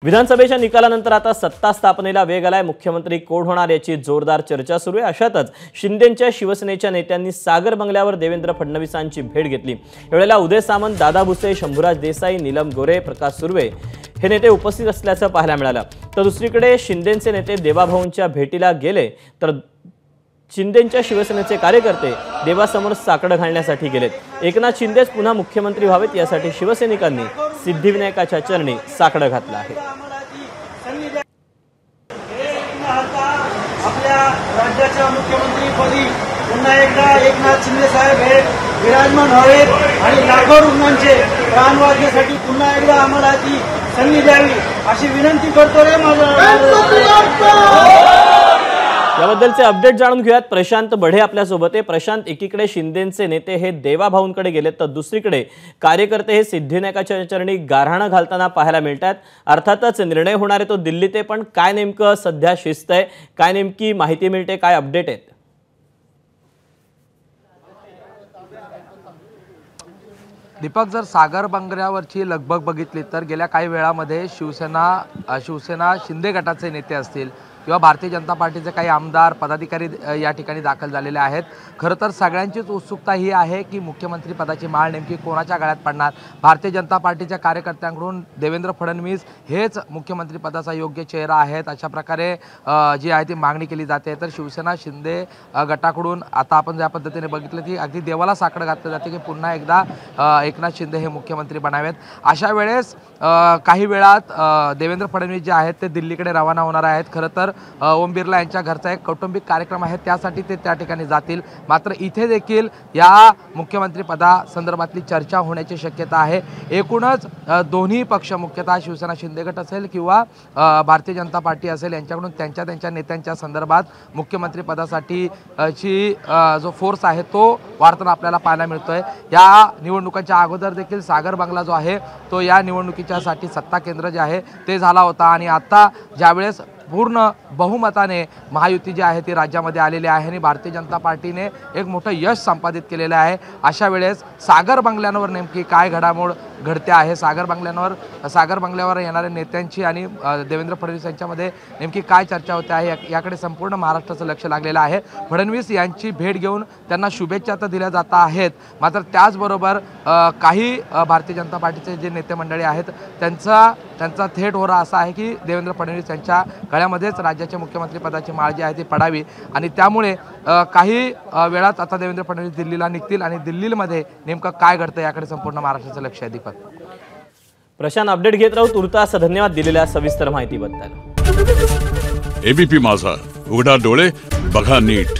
विधानसभेच्या निकालानंतर आता सत्ता स्थापनेला वेग आलाय। मुख्यमंत्री कोण होणार याची जोरदार चर्चा सुरू आहे। अशातच शिंदेंच्या शिवसेनेच्या नेत्यांनी सागर बंगल्यावर देवेंद्र फडणवीसांची भेट घेतली। यावेळेला उदय सामंत, दादा भुसे, शंभूराज देसाई, नीलम गोरे, प्रकाश सुर्वे हे नेते उपस्थित असल्याचं पाहायला मिळालं। तर दुसरीकडे शिंदेंचे नेते देवाभाऊंच्या भेटीला गेले तर शिंदेंच्या शिवसेनेचे कार्यकर्ते देवासमोर साकडं घालण्यासाठी गेलेत। एकनाथ शिंदेच पुन्हा मुख्यमंत्री व्हावेत यासाठी शिवसैनिकांनी सिद्धिविनायकाच्या चरणी साकडं घातलं आहे। आपल्या राज्याच्या मुख्यमंत्रीपदी पुन्हा एकदा एकनाथ शिंदे साहेब हे विराजमान व्हावेत आणि लाखो रुग्णांचे प्राण वाचण्यासाठी पुन्हा एकदा आम्हाला ती संधी द्यावी अशी विनंती करतो रे याबद्दलचे अपडेट जाणून घेऊयात। प्रशांत बढे आपल्या सोबत आहे। प्रशांत, एकीकडे शिंदेंचे नेते हे देवाभाऊंकडे गेलेत तर दुसरीकडे कार्यकर्ते हे सिद्धिविनायकाच्या चरणी गारहाणं घालताना पाहायला मिळतात। अर्थातच निर्णय होणार आहे तो दिल्लीत आहे, पण काय नेमकं सध्या शिस्त आहे, काय नेमकी माहिती मिळते, काय अपडेट आहेत? दीपक, जर सागर बंगल्यावरची लगबग बघितली तर गेल्या काही वेळामध्ये शिवसेना शिंदे गटाचे नेते असतील किंवा भारतीय जनता पार्टीचे काही आमदार पदाधिकारी या ठिकाणी दाखल झालेले आहेत। खरं तर सगळ्यांचीच उत्सुकता ही आहे की मुख्यमंत्री पदाची माळ नेमकी कोणाच्या गळ्यात पडणार। भारतीय जनता पार्टीच्या कार्यकर्त्यांकडून देवेंद्र फडणवीस हेच मुख्यमंत्री पदाचा योग्य चेहरा आहेत अशा प्रकारे जी आहे ती मागणी केली जाते। तर शिवसेना शिंदे गटाकडून आता आपण ज्या पद्धतीने बघितलं की अगदी देवाला साकडं घातलं जाते की पुन्हा एकदा एकनाथ शिंदे हे मुख्यमंत्री बनावेत। अशा वेळेस काही वेळात देवेंद्र फडणवीस जे आहेत ते दिल्लीकडे रवाना होणार आहेत। खरं तर ओम बिर्ला यांच्या घरचा एक कौटुंबिक कार्यक्रम आहे, त्यासाठी ते त्या ठिकाणी जातील। मात्र इथे देखील या मुख्यमंत्री पदासंदर्भातली चर्चा होण्याची शक्यता आहे। एकूणच दोन्ही पक्ष, मुख्यतः शिवसेना शिंदे गट असेल किंवा भारतीय जनता पार्टी असेल, यांच्याकडून त्यांच्या नेत्यांच्या संदर्भात मुख्यमंत्री पदासाठी जो फोर्स आहे तो वाढताना आपल्याला पाहायला मिळतोय। या निवडणुकांच्या अगोदर देखील सागर बंगला जो आहे तो या निवडणुकीच्यासाठी सत्ता केंद्र जे आहे ते झाला होता आणि आता ज्यावेळेस पूर्ण बहुमताने महायुती जी आहे ती राज्यामध्ये आलेली आहे आणि भारतीय जनता पार्टीने एक मोठं यश संपादित केलेलं आहे। अशा वेळेस सागर बंगल्यांवर नेमकी काय घडामोड घडते आहे, सागर बंगल्यावर येणाऱ्या नेत्यांची आणि देवेंद्र फडणवीस यांच्यामध्ये नेमकी काय चर्चा होते आहे याकडे संपूर्ण महाराष्ट्राचं लक्ष लागलेलं आहे। फडणवीस यांची भेट घेऊन त्यांना शुभेच्छा तर दिल्या जात आहेत, मात्र त्याचबरोबर काही भारतीय जनता पार्टीचे जे नेते मंडळी आहेत त्यांचा थेट होरा असा आहे की देवेंद्र फडणवीस यांच्या गळ्यामध्येच राज्याच्या मुख्यमंत्री पदाची माळ जी आहे ती पडावी आणि त्यामुळे काही वेळात आता देवेंद्र फडणवीस दिल्लीला निघतील आणि दिल्लीमध्ये नेमकं काय घडतं याकडे संपूर्ण महाराष्ट्राचं लक्ष आहे। दीपक, प्रशांत, अपडेट घेत राहू। तुर्तास धन्यवाद दिलेल्या सविस्तर माहितीबद्दल। एबीपी माझा, उघडा डोळे बघा नीट।